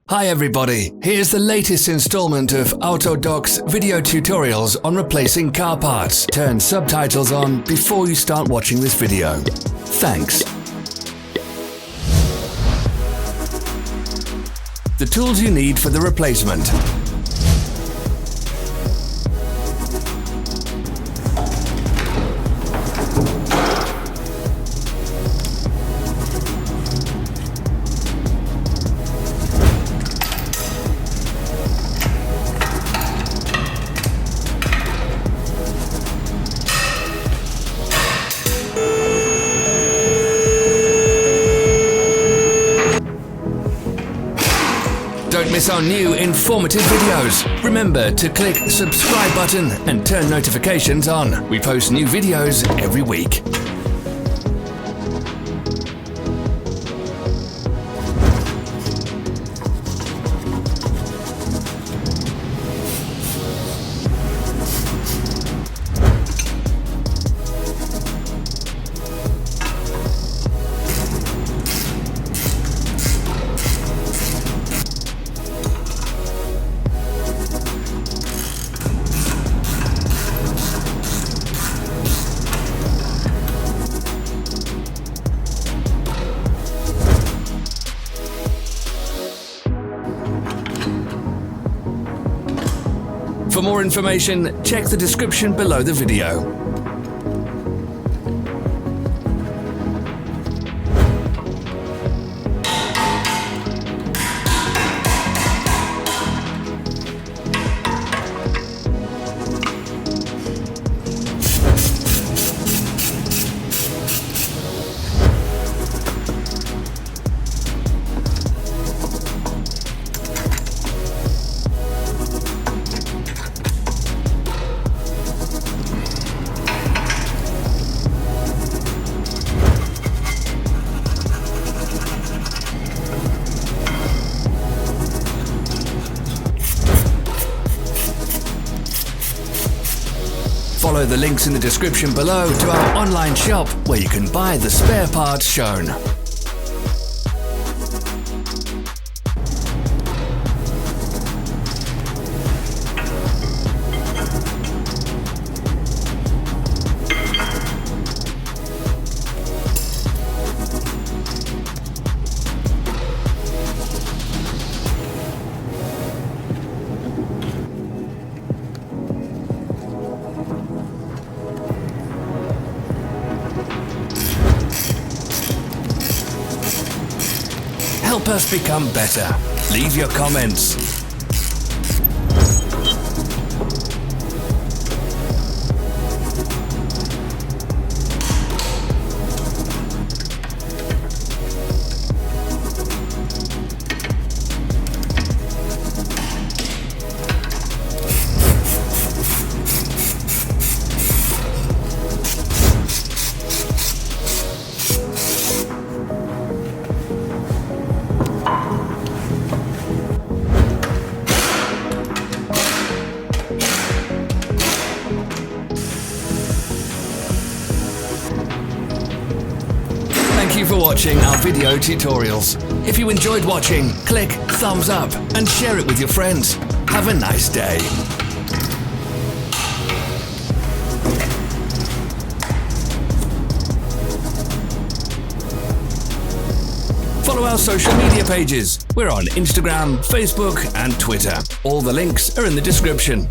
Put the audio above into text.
Hi everybody, here's the latest installment of Autodoc's video tutorials on replacing car parts. Turn subtitles on before you start watching this video. Thanks. The tools you need for the replacement. Don't miss our new informative videos. Remember to click the subscribe button and turn notifications on. We post new videos every week. For more information, check the description below the video. Follow the links in the description below to our online shop where you can buy the spare parts shown. Help us become better. Leave your comments. Thank you for watching our video tutorials. If you enjoyed watching, click thumbs up and share it with your friends. Have a nice day. Follow our social media pages. We're on Instagram, Facebook and Twitter. All the links are in the description.